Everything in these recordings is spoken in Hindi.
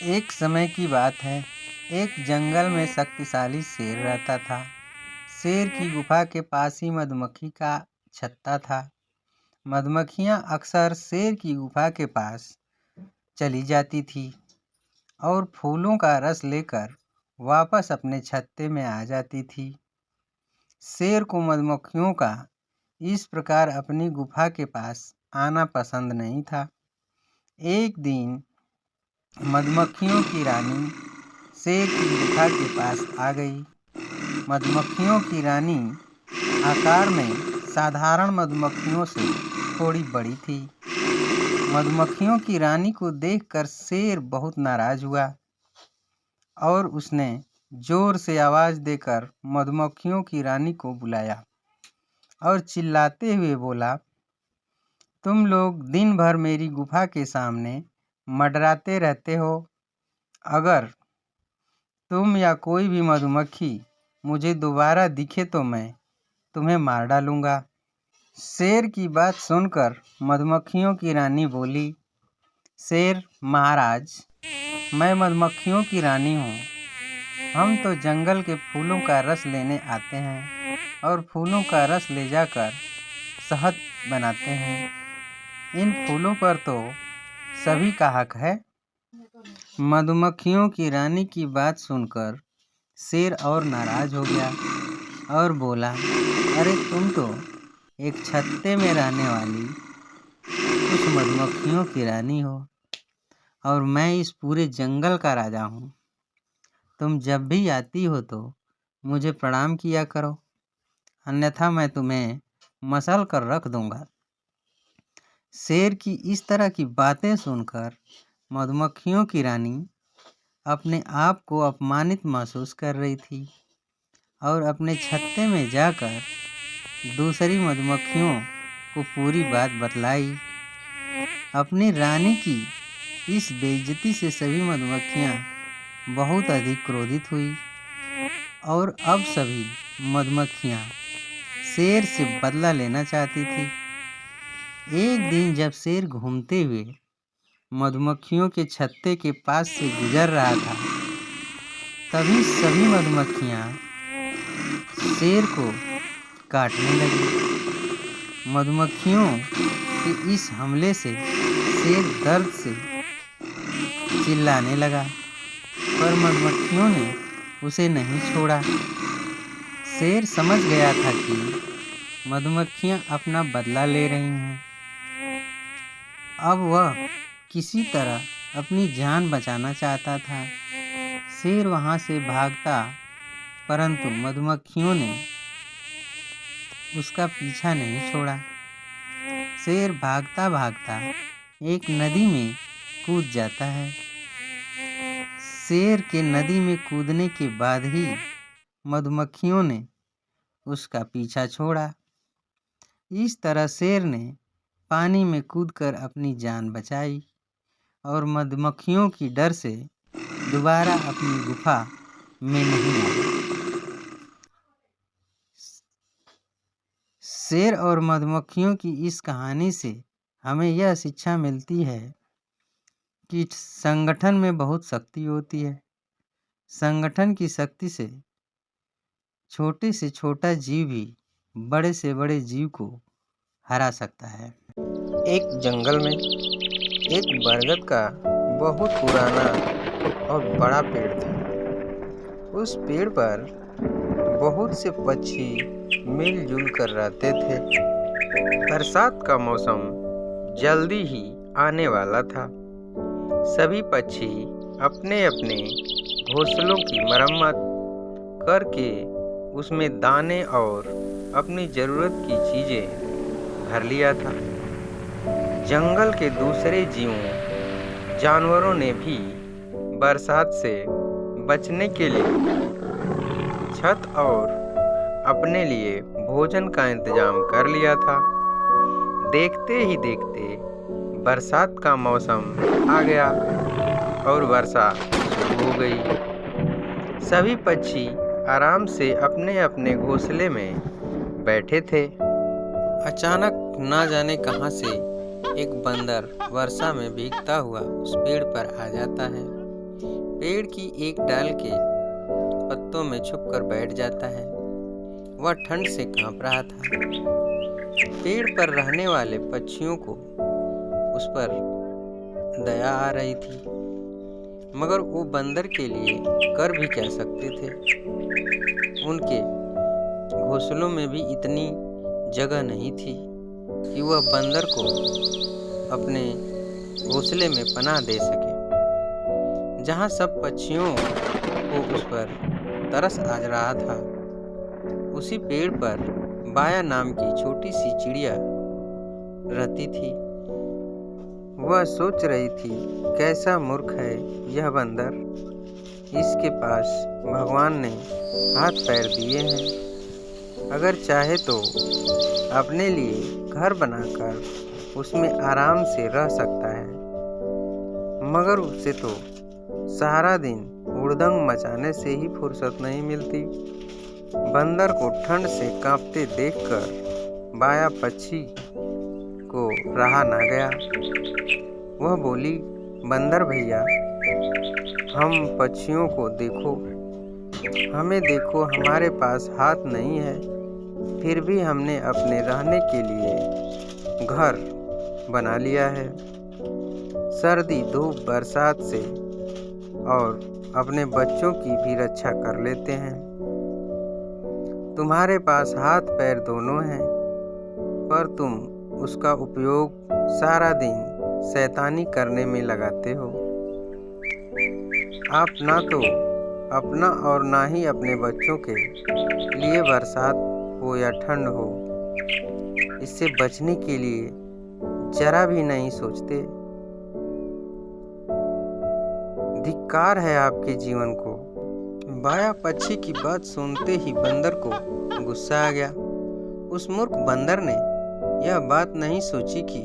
एक समय की बात है। एक जंगल में शक्तिशाली शेर रहता था। शेर की गुफा के पास ही मधुमक्खी का छत्ता था। मधुमक्खियां अक्सर शेर की गुफा के पास चली जाती थी और फूलों का रस लेकर वापस अपने छत्ते में आ जाती थी। शेर को मधुमक्खियों का इस प्रकार अपनी गुफा के पास आना पसंद नहीं था। एक दिन मधुमक्खियों की रानी शेर की गुफा के पास आ गई। मधुमक्खियों की रानी आकार में साधारण मधुमक्खियों से थोड़ी बड़ी थी। मधुमक्खियों की रानी को देखकर शेर बहुत नाराज हुआ और उसने जोर से आवाज देकर मधुमक्खियों की रानी को बुलाया और चिल्लाते हुए बोला, तुम लोग दिन भर मेरी गुफा के सामने मंडराते रहते हो। अगर तुम या कोई भी मधुमक्खी मुझे दोबारा दिखे तो मैं तुम्हें मार डालूंगा। शेर की बात सुनकर मधुमक्खियों की रानी बोली, शेर महाराज, मैं मधुमक्खियों की रानी हूँ। हम तो जंगल के फूलों का रस लेने आते हैं और फूलों का रस ले जाकर शहद बनाते हैं। इन फूलों पर तो सभी का हक है। मधुमक्खियों की रानी की बात सुनकर शेर और नाराज हो गया और बोला, अरे तुम तो एक छत्ते में रहने वाली कुछ मधुमक्खियों की रानी हो और मैं इस पूरे जंगल का राजा हूँ। तुम जब भी आती हो तो मुझे प्रणाम किया करो, अन्यथा मैं तुम्हें मसल कर रख दूंगा। शेर की इस तरह की बातें सुनकर मधुमक्खियों की रानी अपने आप को अपमानित महसूस कर रही थी और अपने छत्ते में जाकर दूसरी मधुमक्खियों को पूरी बात बतलाई। अपनी रानी की इस बेइज्जती से सभी मधुमक्खियां बहुत अधिक क्रोधित हुई और अब सभी मधुमक्खियां शेर से बदला लेना चाहती थी। एक दिन जब शेर घूमते हुए मधुमक्खियों के छत्ते के पास से गुजर रहा था, तभी सभी मधुमक्खियां शेर को काटने लगी। मधुमक्खियों के इस हमले से शेर दर्द से चिल्लाने लगा, पर मधुमक्खियों ने उसे नहीं छोड़ा। शेर समझ गया था कि मधुमक्खियां अपना बदला ले रही हैं। अब वह किसी तरह अपनी जान बचाना चाहता था। शेर वहां से भागता, परंतु मधुमक्खियों ने उसका पीछा नहीं छोड़ा। शेर भागता भागता एक नदी में कूद जाता है। शेर के नदी में कूदने के बाद ही मधुमक्खियों ने उसका पीछा छोड़ा। इस तरह शेर ने पानी में कूदकर अपनी जान बचाई और मधुमक्खियों की डर से दोबारा अपनी गुफा में नहीं आया। शेर और मधुमक्खियों की इस कहानी से हमें यह शिक्षा मिलती है कि संगठन में बहुत शक्ति होती है। संगठन की शक्ति से छोटे से छोटा जीव भी बड़े से बड़े जीव को हरा सकता है। एक जंगल में एक बरगद का बहुत पुराना और बड़ा पेड़ था। उस पेड़ पर बहुत से पक्षी मिलजुल कर रहते थे। बरसात का मौसम जल्दी ही आने वाला था। सभी पक्षी अपने अपने घोंसलों की मरम्मत करके उसमें दाने और अपनी ज़रूरत की चीज़ें भर लिया था। जंगल के दूसरे जीवों जानवरों ने भी बरसात से बचने के लिए छत और अपने लिए भोजन का इंतजाम कर लिया था। देखते ही देखते बरसात का मौसम आ गया और वर्षा शुरू हो गई। सभी पक्षी आराम से अपने अपने घोंसले में बैठे थे। अचानक ना जाने कहां से एक बंदर वर्षा में भीगता हुआ उस पेड़ पर आ जाता है। पेड़ की एक डाल के पत्तों में छुपकर बैठ जाता है। वह ठंड से कांप रहा था। पेड़ पर रहने वाले पक्षियों को उस पर दया आ रही थी, मगर वो बंदर के लिए कर भी क्या सकते थे। उनके घोंसलों में भी इतनी जगह नहीं थी कि वह बंदर को अपने घोंसले में पनाह दे सके। जहाँ सब पक्षियों को उस पर तरस आ रहा था, उसी पेड़ पर बाया नाम की छोटी सी चिड़िया रहती थी। वह सोच रही थी, कैसा मूर्ख है यह बंदर। इसके पास भगवान ने हाथ पैर दिए हैं। अगर चाहे तो अपने लिए घर बनाकर उसमें आराम से रह सकता है, मगर उसे तो सारा दिन हुड़दंग मचाने से ही फुर्सत नहीं मिलती। बंदर को ठंड से कांपते देखकर बाया पक्षी को रहा ना गया। वह बोली, बंदर भैया, हम पक्षियों को देखो, हमें देखो, हमारे पास हाथ नहीं है, फिर भी हमने अपने रहने के लिए घर बना लिया है। सर्दी, धूप, बरसात से और अपने बच्चों की भी रक्षा कर लेते हैं। तुम्हारे पास हाथ पैर दोनों हैं, पर तुम उसका उपयोग सारा दिन शैतानी करने में लगाते हो। आप ना तो अपना और ना ही अपने बच्चों के लिए बरसात हो या ठंड हो, इससे बचने के लिए जरा भी नहीं सोचते। धिक्कार है आपके जीवन को। बाया पक्षी की बात सुनते ही बंदर को गुस्सा आ गया। उस मूर्ख बंदर ने यह बात नहीं सोची कि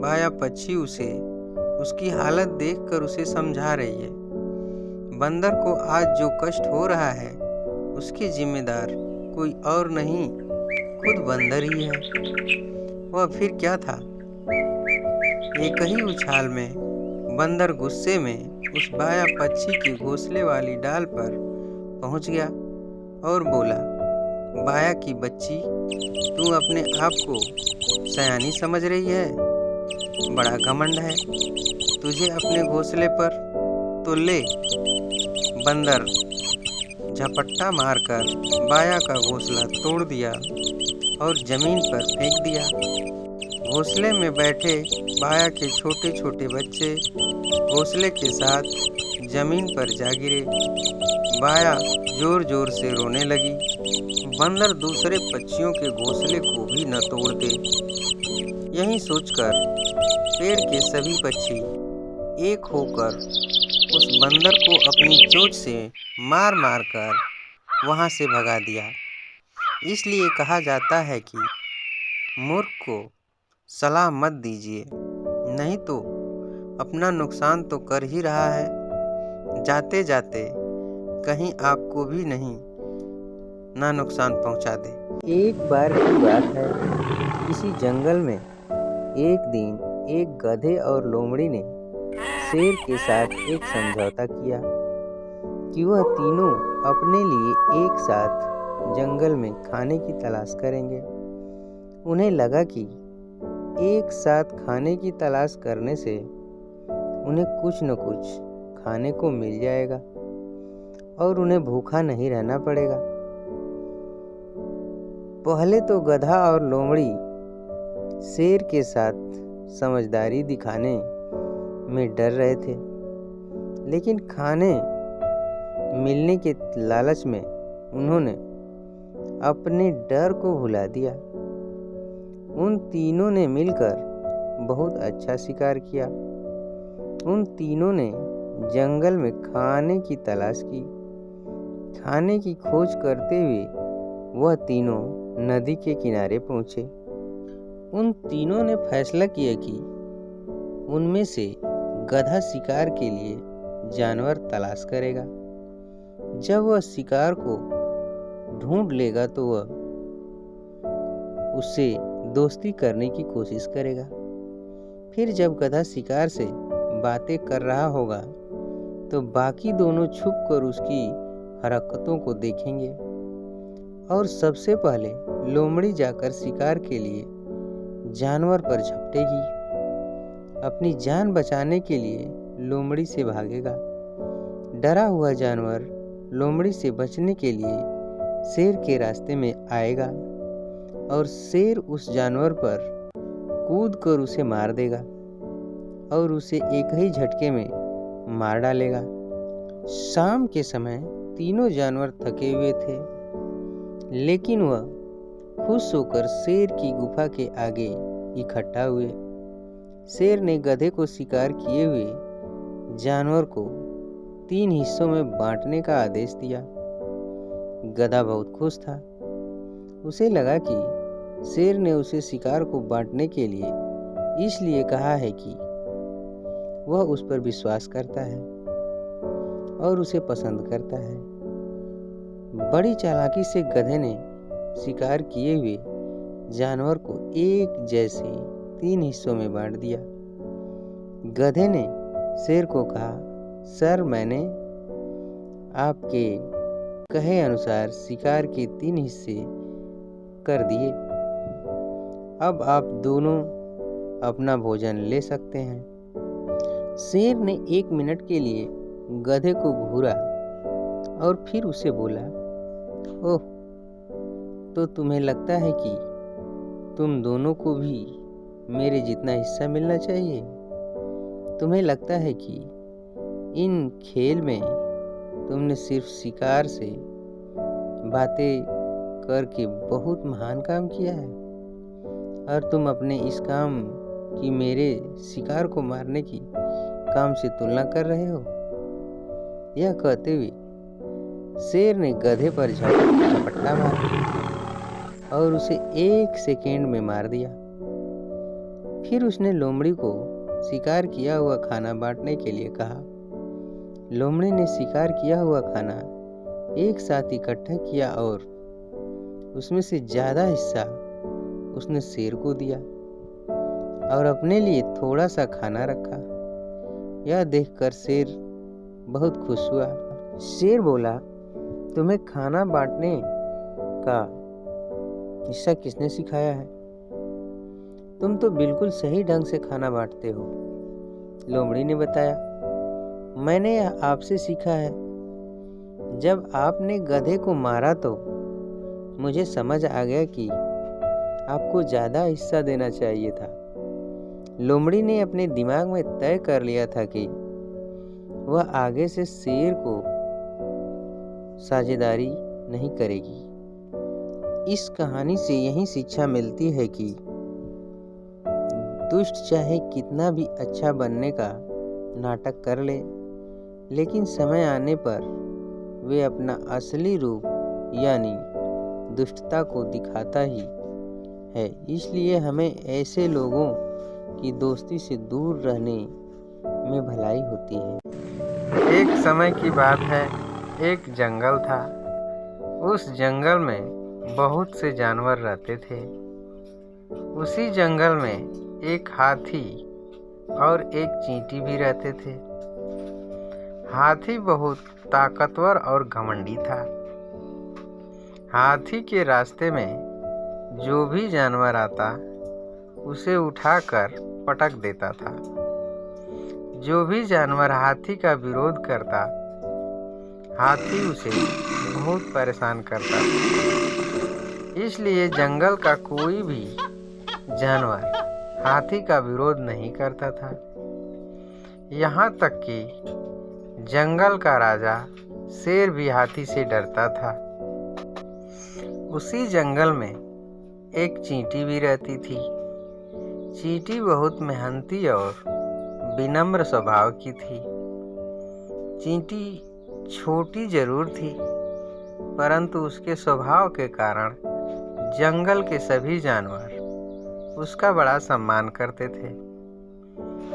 बाया पक्षी उसे उसकी हालत देखकर उसे समझा रही है। बंदर को आज जो कष्ट हो रहा है, उसके जिम्मेदार कोई और नहीं, खुद बंदर ही है। वह फिर क्या था? एक ही उछाल में बंदर गुस्से में उस बाया पक्षी के घोंसले वाली डाल पर पहुंच गया और बोला, बाया की बच्ची, तू अपने आप को सयानी समझ रही है? बड़ा घमंड है तुझे अपने घोंसले पर, तो ले। बंदर झपट्टा मारकर बाया का घोंसला तोड़ दिया और जमीन पर फेंक दिया। घोंसले में बैठे बाया के छोटे छोटे बच्चे घोंसले के साथ जमीन पर जा गिरे। बाया जोर जोर से रोने लगी। बंदर दूसरे पक्षियों के घोंसले को भी न तोड़ दे। यही सोचकर पेड़ के सभी पक्षी एक होकर उस बंदर को अपनी चोंच से मार मार कर वहां से भगा दिया। इसलिए कहा जाता है कि मूर्ख को सलाह मत दीजिए, नहीं तो अपना नुकसान तो कर ही रहा है। जाते जाते कहीं आपको भी नहीं ना नुकसान पहुंचा दे। एक बार की बात है, किसी जंगल में एक दिन एक गधे और लोमड़ी ने शेर के साथ एक समझौता किया कि वह तीनों अपने लिए एक साथ जंगल में खाने की तलाश करेंगे। उन्हें लगा कि एक साथ खाने की तलाश करने से उन्हें कुछ न कुछ खाने को मिल जाएगा और उन्हें भूखा नहीं रहना पड़ेगा। पहले तो गधा और लोमड़ी शेर के साथ समझदारी दिखाने में डर रहे थे, लेकिन खाने मिलने के लालच में उन्होंने अपने डर को भुला दिया। उन तीनों ने मिलकर बहुत अच्छा शिकार किया। उन तीनों ने जंगल में खाने की तलाश की। खाने की खोज करते हुए वह तीनों नदी के किनारे पहुंचे। उन तीनों ने फैसला किया कि उनमें से गधा शिकार के लिए जानवर तलाश करेगा। जब वह शिकार को ढूंढ लेगा तो वह उससे दोस्ती करने की कोशिश करेगा। फिर जब गधा शिकार से बातें कर रहा होगा तो बाकी दोनों छुप कर उसकी हरकतों को देखेंगे और सबसे पहले लोमड़ी जाकर शिकार के लिए जानवर पर झपटेगी। अपनी जान बचाने के लिए लोमड़ी से भागेगा। डरा हुआ जानवर लोमड़ी से बचने के लिए शेर के रास्ते में आएगा और शेर उस जानवर पर कूद कर उसे मार देगा और उसे एक ही झटके में मार डालेगा। शाम के समय तीनों जानवर थके हुए थे, लेकिन वह खुश होकर शेर की गुफा के आगे इकट्ठा हुए। शेर ने गधे को शिकार किए हुए जानवर को 3 हिस्सों में बांटने का आदेश दिया। गधा बहुत खुश था। उसे लगा कि शेर ने उसे शिकार को बांटने के लिए इसलिए कहा है कि वह उस पर विश्वास करता है और उसे पसंद करता है। बड़ी चालाकी से गधे ने शिकार किए हुए जानवर को एक जैसे 3 हिस्सों में बांट दिया। गधे ने शेर को कहा, सर, मैंने आपके कहे अनुसार शिकार के 3 हिस्से कर दिए। अब आप दोनों अपना भोजन ले सकते हैं। शेर ने 1 मिनट के लिए गधे को घूरा और फिर उसे बोला, ओह, तो तुम्हें लगता है कि तुम दोनों को भी मेरे जितना हिस्सा मिलना चाहिए? तुम्हें लगता है कि इन खेल में तुमने सिर्फ शिकार से बातें करके बहुत महान काम किया है और तुम अपने इस काम की मेरे शिकार को मारने की काम से तुलना कर रहे हो? यह कहते हुए शेर ने गधे पर झपट्टा मारा और उसे 1 सेकेंड में मार दिया। फिर उसने लोमड़ी को शिकार किया हुआ खाना बांटने के लिए कहा। लोमड़ी ने शिकार किया हुआ खाना एक साथ इकट्ठा किया और उसमें से ज्यादा हिस्सा उसने शेर को दिया और अपने लिए थोड़ा सा खाना रखा। यह देखकर शेर बहुत खुश हुआ। शेर बोला, तुम्हें खाना बांटने का हिस्सा किसने सिखाया है? तुम तो बिल्कुल सही ढंग से खाना बांटते हो। लोमड़ी ने बताया, मैंने यह आपसे सीखा है। जब आपने गधे को मारा तो मुझे समझ आ गया कि आपको ज्यादा हिस्सा देना चाहिए था। लोमड़ी ने अपने दिमाग में तय कर लिया था कि वह आगे से शेर को साझेदारी नहीं करेगी। इस कहानी से यही शिक्षा मिलती है कि दुष्ट चाहे कितना भी अच्छा बनने का नाटक कर ले, लेकिन समय आने पर वे अपना असली रूप यानी दुष्टता को दिखाता ही है। इसलिए हमें ऐसे लोगों की दोस्ती से दूर रहने में भलाई होती है। एक समय की बात है, एक जंगल था। उस जंगल में बहुत से जानवर रहते थे। उसी जंगल में एक हाथी और एक चींटी भी रहते थे। हाथी बहुत ताकतवर और घमंडी था। हाथी के रास्ते में जो भी जानवर आता उसे उठाकर पटक देता था। जो भी जानवर हाथी का विरोध करता, हाथी उसे बहुत परेशान करता था। इसलिए जंगल का कोई भी जानवर हाथी का विरोध नहीं करता था। यहाँ तक कि जंगल का राजा शेर भी हाथी से डरता था। उसी जंगल में एक चींटी भी रहती थी। चींटी बहुत मेहनती और विनम्र स्वभाव की थी। चींटी छोटी जरूर थी, परंतु उसके स्वभाव के कारण जंगल के सभी जानवर उसका बड़ा सम्मान करते थे।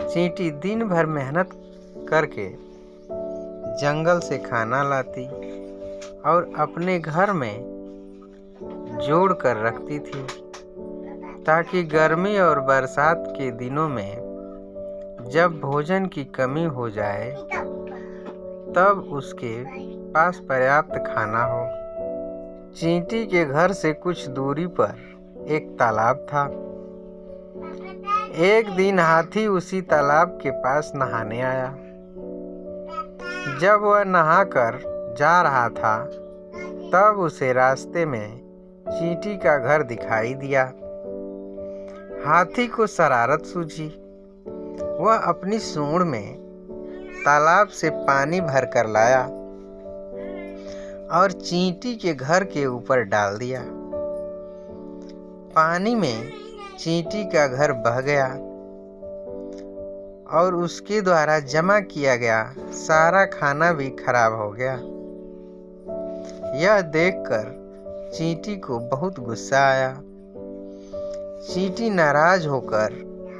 चींटी दिन भर मेहनत करके जंगल से खाना लाती और अपने घर में जोड़ कर रखती थी, ताकि गर्मी और बरसात के दिनों में जब भोजन की कमी हो जाए तब उसके पास पर्याप्त खाना हो। चींटी के घर से कुछ दूरी पर एक तालाब था। एक दिन हाथी उसी तालाब के पास नहाने आया। जब वह नहाकर जा रहा था तब उसे रास्ते में चींटी का घर दिखाई दिया। हाथी को शरारत सूझी। वह अपनी सूंड में तालाब से पानी भरकर लाया और चींटी के घर के ऊपर डाल दिया। पानी में चींटी का घर बह गया और उसके द्वारा जमा किया गया सारा खाना भी खराब हो गया। यह देखकर चींटी को बहुत गुस्सा आया। चींटी नाराज होकर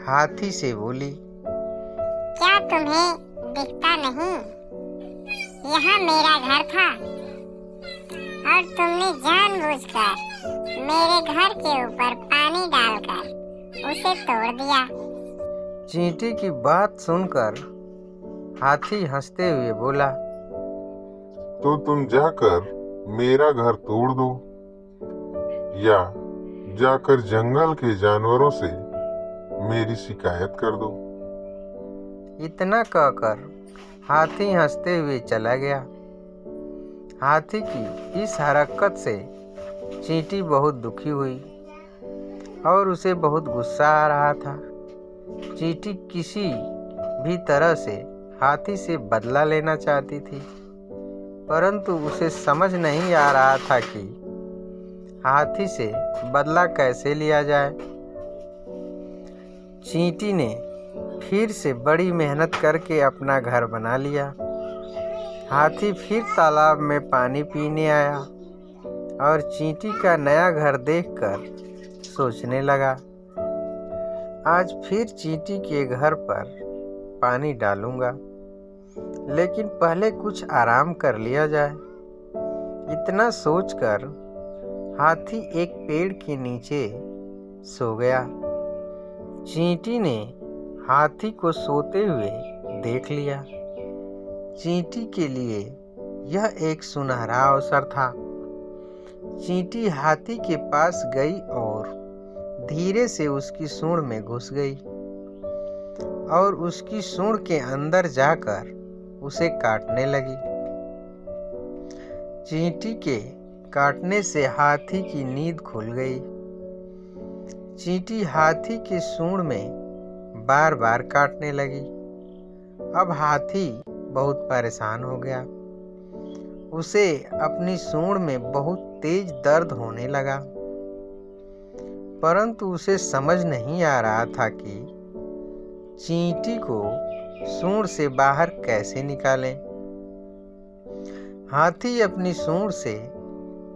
हाथी से बोली, क्या तुम्हें दिखता नहीं? यहाँ मेरा घर था और तुमने जानबूझकर मेरे घर के ऊपर पानी डालकर उसे तोड़ दिया। चींटी की बात सुनकर हाथी हंसते हुए बोला, तो तुम जाकर मेरा घर तोड़ दो या जाकर जंगल के जानवरों से मेरी शिकायत कर दो। इतना कहकर हाथी हंसते हुए चला गया। हाथी की इस हरकत से चींटी बहुत दुखी हुई और उसे बहुत गुस्सा आ रहा था। चींटी किसी भी तरह से हाथी से बदला लेना चाहती थी, परंतु उसे समझ नहीं आ रहा था कि हाथी से बदला कैसे लिया जाए। चींटी ने फिर से बड़ी मेहनत करके अपना घर बना लिया। हाथी फिर तालाब में पानी पीने आया और चींटी का नया घर देखकर सोचने लगा, आज फिर चींटी के घर पर पानी डालूंगा, लेकिन पहले कुछ आराम कर लिया जाए। इतना सोचकर हाथी एक पेड़ के नीचे सो गया। चींटी ने हाथी को सोते हुए देख लिया। चींटी के लिए यह एक सुनहरा अवसर था। चींटी हाथी के पास गई और धीरे से उसकी सूंड में घुस गई और उसकी सूंड के अंदर जाकर उसे काटने लगी। चींटी के काटने से हाथी की नींद खुल गई। चींटी हाथी के सूंड में बार बार काटने लगी। अब हाथी बहुत परेशान हो गया। उसे अपनी सूंड में बहुत तेज दर्द होने लगा, परंतु उसे समझ नहीं आ रहा था कि चींटी को सूंड से बाहर कैसे निकालें। हाथी अपनी सूंड से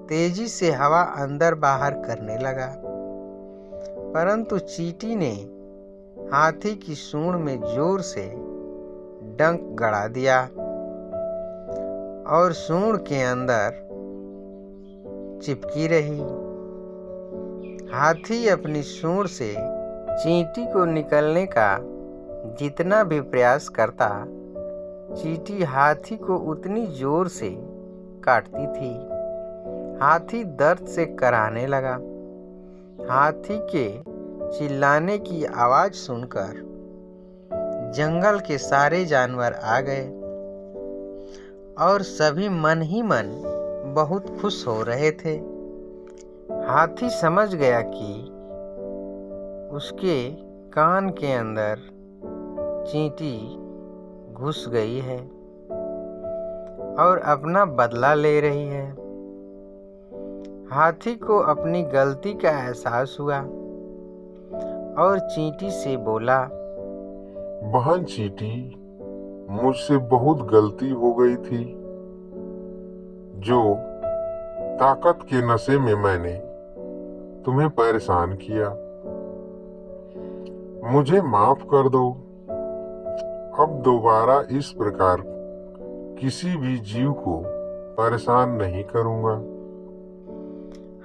तेजी से हवा अंदर बाहर करने लगा, परंतु चींटी ने हाथी की सूंड में जोर से डंक गड़ा दिया और सूंड के अंदर चिपकी रही। हाथी अपनी सूंड से चींटी को निकलने का जितना भी प्रयास करता, चींटी हाथी को उतनी जोर से काटती थी। हाथी दर्द से कराहने लगा। हाथी के चिल्लाने की आवाज सुनकर जंगल के सारे जानवर आ गए और सभी मन ही मन बहुत खुश हो रहे थे। हाथी समझ गया कि उसके कान के अंदर चींटी घुस गई है और अपना बदला ले रही है। हाथी को अपनी गलती का एहसास हुआ और चींटी से बोला, बहन चींटी, मुझसे बहुत गलती हो गई थी। जो ताकत के नशे में मैंने तुम्हें परेशान किया, मुझे माफ कर दो। अब दोबारा इस प्रकार किसी भी जीव को परेशान नहीं करूंगा।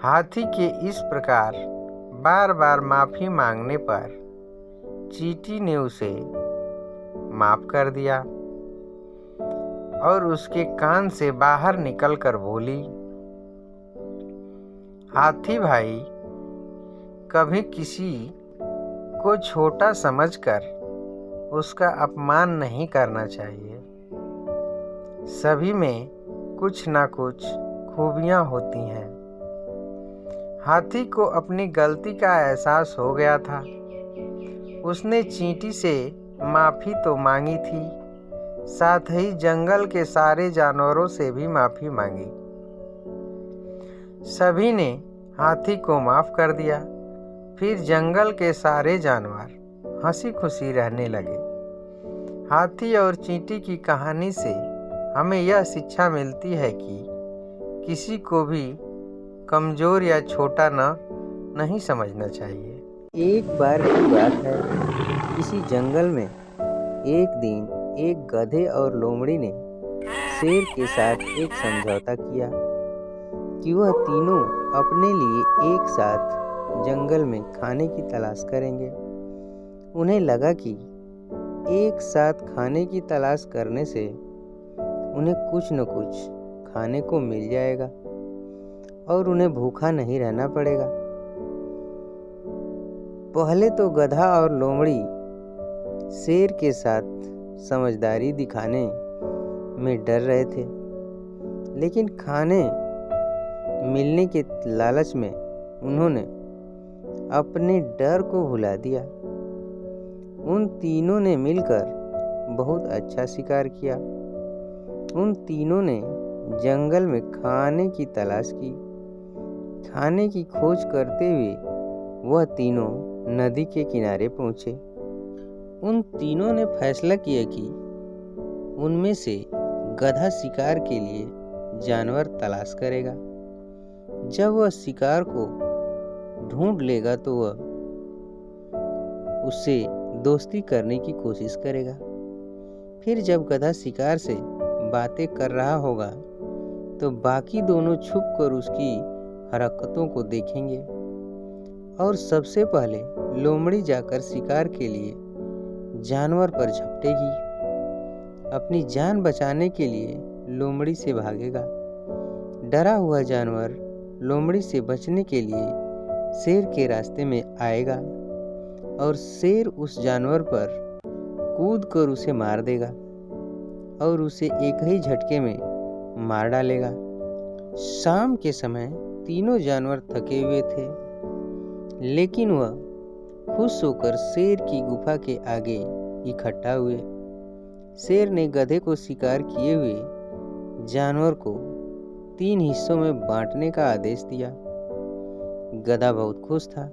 हाथी के इस प्रकार बार बार माफी मांगने पर चींटी ने उसे माफ कर दिया। और उसके कान से बाहर निकलकर बोली, हाथी भाई, कभी किसी को छोटा समझकर उसका अपमान नहीं करना चाहिए। सभी में कुछ ना कुछ खूबियां होती हैं। हाथी को अपनी गलती का एहसास हो गया था। उसने चींटी से माफ़ी तो मांगी थी, साथ ही जंगल के सारे जानवरों से भी माफ़ी मांगी। सभी ने हाथी को माफ़ कर दिया। फिर जंगल के सारे जानवर हंसी खुशी रहने लगे। हाथी और चींटी की कहानी से हमें यह शिक्षा मिलती है कि किसी को भी कमज़ोर या छोटा नहीं समझना चाहिए। एक बार की बात है, किसी जंगल में एक दिन एक गधे और लोमड़ी ने शेर के साथ एक समझौता किया कि वह तीनों अपने लिए एक साथ जंगल में खाने की तलाश करेंगे। उन्हें लगा कि एक साथ खाने की तलाश करने से उन्हें कुछ न कुछ खाने को मिल जाएगा और उन्हें भूखा नहीं रहना पड़ेगा। पहले तो गधा और लोमड़ी शेर के साथ समझदारी दिखाने में डर रहे थे, लेकिन खाने मिलने के लालच में उन्होंने अपने डर को भुला दिया। उन तीनों ने मिलकर बहुत अच्छा शिकार किया। उन तीनों ने जंगल में खाने की तलाश की। खाने की खोज करते हुए वह तीनों नदी के किनारे पहुंचे। उन तीनों ने फैसला किया कि उनमें से गधा शिकार के लिए जानवर तलाश करेगा। जब वह शिकार को ढूंढ लेगा तो वह उससे दोस्ती करने की कोशिश करेगा। फिर जब गधा शिकार से बातें कर रहा होगा तो बाकी दोनों छुप कर उसकी हरकतों को देखेंगे और सबसे पहले लोमड़ी जाकर शिकार के लिए जानवर पर झपटेगी। अपनी जान बचाने के लिए लोमड़ी से भागेगा। डरा हुआ जानवर लोमड़ी से बचने के लिए शेर के रास्ते में आएगा और शेर उस जानवर पर कूद कर उसे मार देगा और उसे एक ही झटके में मार डालेगा। शाम के समय तीनों जानवर थके हुए थे, लेकिन वह खुश होकर शेर की गुफा के आगे इकट्ठा हुए। शेर ने गधे को शिकार किए हुए जानवर को 3 हिस्सों में बांटने का आदेश दिया। गधा बहुत खुश था।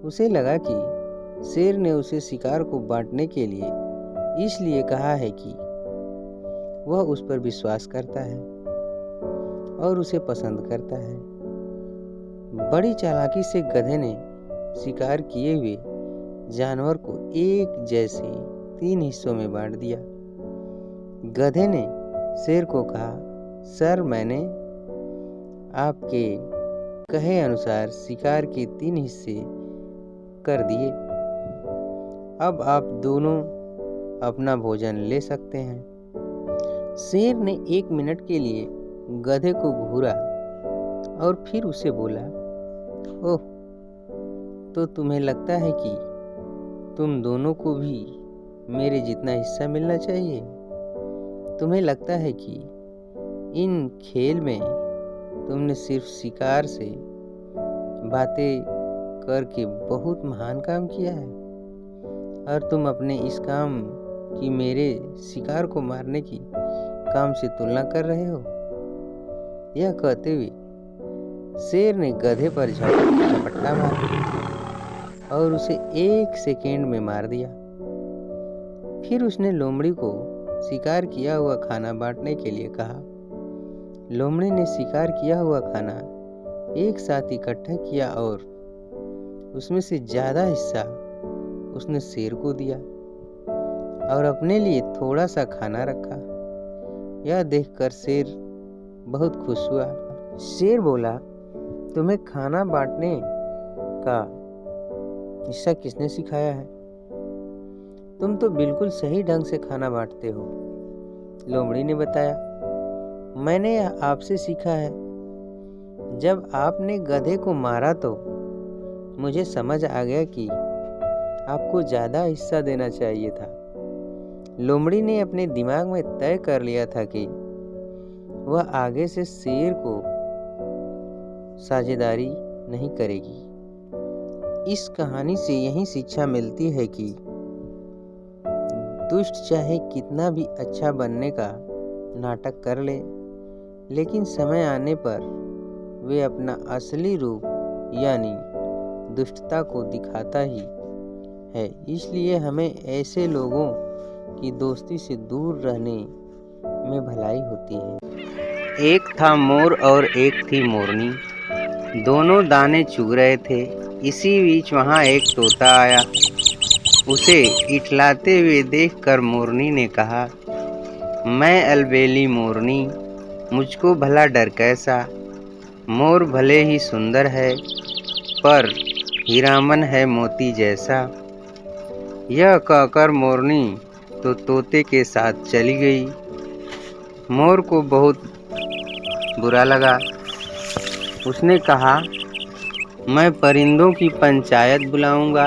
उसे लगा कि शेर ने उसे शिकार को बांटने के लिए इसलिए कहा है कि वह उस पर विश्वास करता है और उसे पसंद करता है। बड़ी चालाकी से गधे ने शिकार किए हुए जानवर को एक जैसे 3 हिस्सों में बांट दिया। गधे ने शेर को कहा, सर, मैंने आपके कहे अनुसार शिकार के 3 हिस्से कर दिए। अब आप दोनों अपना भोजन ले सकते हैं। शेर ने 1 मिनट के लिए गधे को घूरा और फिर उसे बोला, ओह, तो तुम्हें लगता है कि तुम दोनों को भी मेरे जितना हिस्सा मिलना चाहिए? तुम्हें लगता है कि इन खेल में तुमने सिर्फ शिकार से बातें करके बहुत महान काम किया है और तुम अपने इस काम की मेरे शिकार को मारने की काम से तुलना कर रहे हो? यह कहते हुए शेर ने गधे पर झपट्टा मारा और उसे 1 सेकेंड में मार दिया। फिर उसने लोमड़ी को शिकार किया हुआ खाना बांटने के लिए कहा। लोमड़ी ने शिकार किया हुआ खाना एक साथ इकट्ठा किया और उसमें से ज़्यादा हिस्सा उसने शेर को दिया और अपने लिए थोड़ा सा खाना रखा। यह देखकर शेर बहुत खुश हुआ। शेर बोला, तुम्हें खाना बांटने का हिस्सा किसने सिखाया है? तुम तो बिल्कुल सही ढंग से खाना बांटते हो। लोमड़ी ने बताया, मैंने यह आपसे सीखा है। जब आपने गधे को मारा तो मुझे समझ आ गया कि आपको ज़्यादा हिस्सा देना चाहिए था। लोमड़ी ने अपने दिमाग में तय कर लिया था कि वह आगे से शेर को साझेदारी नहीं करेगी। इस कहानी से यही शिक्षा मिलती है कि दुष्ट चाहे कितना भी अच्छा बनने का नाटक कर ले, लेकिन समय आने पर वे अपना असली रूप यानी दुष्टता को दिखाता ही है। इसलिए हमें ऐसे लोगों की दोस्ती से दूर रहने में भलाई होती है। एक था मोर और एक थी मोरनी, दोनों दाने चुग रहे थे। इसी बीच वहाँ एक तोता आया। उसे इठलाते हुए देखकर मोरनी ने कहा, मैं अलबेली मोरनी, मुझको भला डर कैसा। मोर भले ही सुंदर है, पर हीरामन है मोती जैसा। यह कहकर मोरनी तो तोते के साथ चली गई। मोर को बहुत बुरा लगा। उसने कहा, मैं परिंदों की पंचायत बुलाऊंगा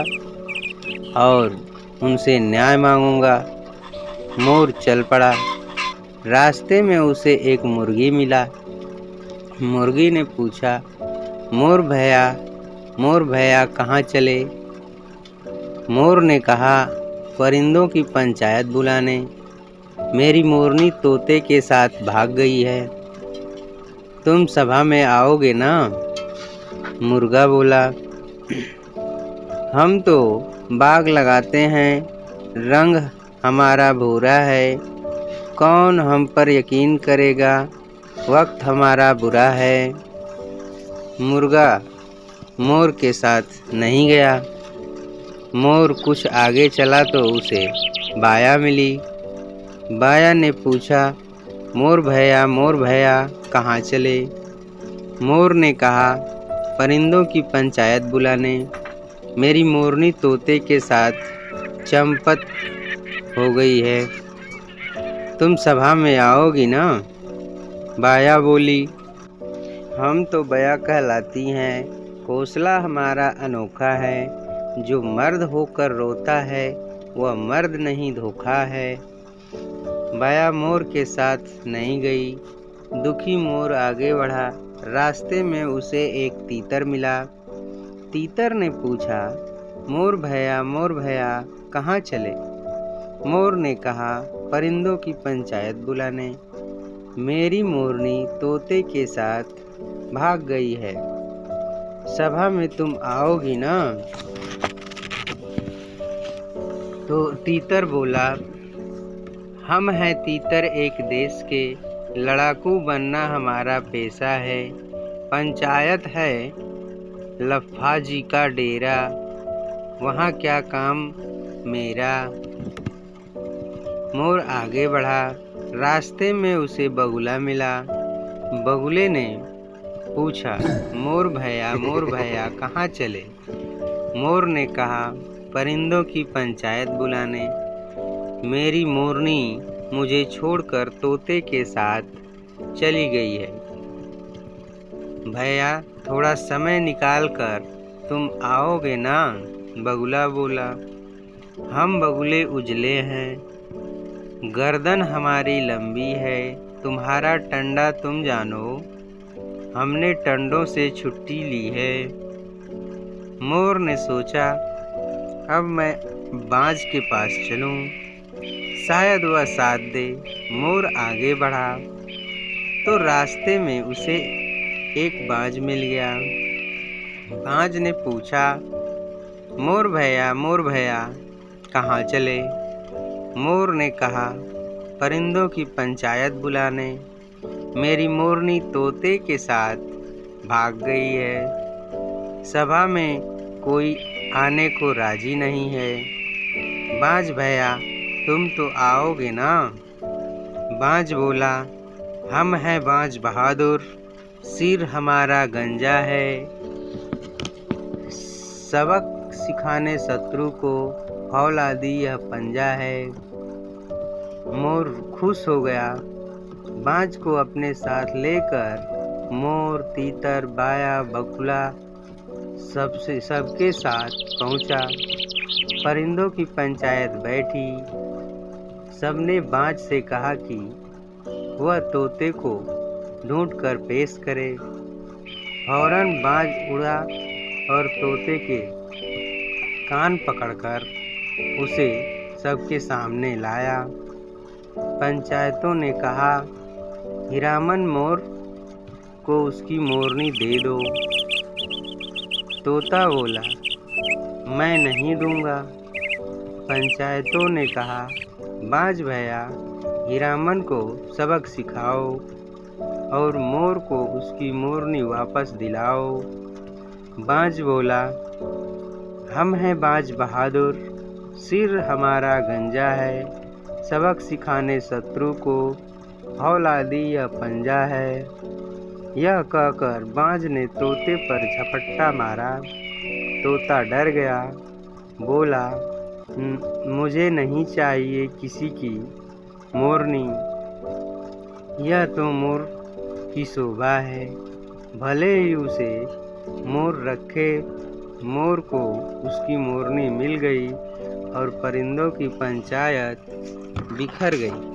और उनसे न्याय मांगूंगा। मोर चल पड़ा। रास्ते में उसे एक मुर्गी मिला। मुर्गी ने पूछा, मोर भैया कहाँ चले। मोर ने कहा, परिंदों की पंचायत बुलाने। मेरी मोरनी तोते के साथ भाग गई है। तुम सभा में आओगे ना? मुर्गा बोला, हम तो बाग लगाते हैं, रंग हमारा भूरा है। कौन हम पर यकीन करेगा, वक्त हमारा बुरा है। मुर्गा मोर के साथ नहीं गया। मोर कुछ आगे चला तो उसे बाया मिली। बाया ने पूछा, मोर भैया कहाँ चले। मोर ने कहा, परिंदों की पंचायत बुलाने। मेरी मोरनी तोते के साथ चंपत हो गई है। तुम सभा में आओगी ना? बाया बोली, हम तो बया कहलाती हैं। हौसला हमारा अनोखा है। जो मर्द होकर रोता है, वह मर्द नहीं धोखा है। बाया मोर के साथ नहीं गई। दुखी मोर आगे बढ़ा। रास्ते में उसे एक तीतर मिला। तीतर ने पूछा, मोर भैया कहाँ चले। मोर ने कहा, परिंदों की पंचायत बुलाने। मेरी मोरनी तोते के साथ भाग गई है। सभा में तुम आओगी ना? तो तीतर बोला, हम हैं तीतर एक देश के, लड़ाकू बनना हमारा पेशा है। पंचायत है लफ्फा जी का डेरा, वहाँ क्या काम मेरा। मोर आगे बढ़ा। रास्ते में उसे बगुला मिला। बगुले ने पूछा, मोर भैया कहाँ चले। मोर ने कहा, परिंदों की पंचायत बुलाने। मेरी मोरनी मुझे छोड़कर तोते के साथ चली गई है। भैया थोड़ा समय निकाल कर तुम आओगे ना? बगुला बोला, हम बगुले उजले हैं, गर्दन हमारी लंबी है। तुम्हारा टंडा तुम जानो, हमने टंडों से छुट्टी ली है। मोर ने सोचा, अब मैं बाज के पास चलूं, शायद वह साथ दे। मोर आगे बढ़ा तो रास्ते में उसे एक बाज मिल गया। बाज ने पूछा, मोर भैया कहाँ चले। मोर ने कहा, परिंदों की पंचायत बुलाने। मेरी मोरनी तोते के साथ भाग गई है। सभा में कोई आने को राजी नहीं है। बाज भैया तुम तो आओगे ना? बाज बोला, हम हैं बाज बहादुर, सिर हमारा गंजा है। सबक सिखाने शत्रु को, फौलादी यह पंजा है। मोर खुश हो गया। बाज को अपने साथ लेकर मोर, तीतर, बाया, बकुला सबके साथ पहुंचा। परिंदों की पंचायत बैठी। सबने बाज से कहा कि वह तोते को ढूंढ कर पेश करे। फौरन बाज उड़ा और तोते के कान पकड़कर उसे सबके सामने लाया। पंचायतों ने कहा, हीरामन मोर को उसकी मोरनी दे दो। तोता बोला, मैं नहीं दूंगा। पंचायतों ने कहा, बाज भैया, हीरामन को सबक सिखाओ और मोर को उसकी मोरनी वापस दिलाओ। बाज बोला, हम हैं बाज बहादुर, सिर हमारा गंजा है, सबक सिखाने शत्रु को फौलादी या पंजा है। यह कहकर बाज ने तोते पर झपट्टा मारा। तोता डर गया, बोला, मुझे नहीं चाहिए किसी की मोरनी, यह तो मोर की शोभा है। भले ही उसे मोर रखे। मोर को उसकी मोरनी मिल गई और परिंदों की पंचायत बिखर गई।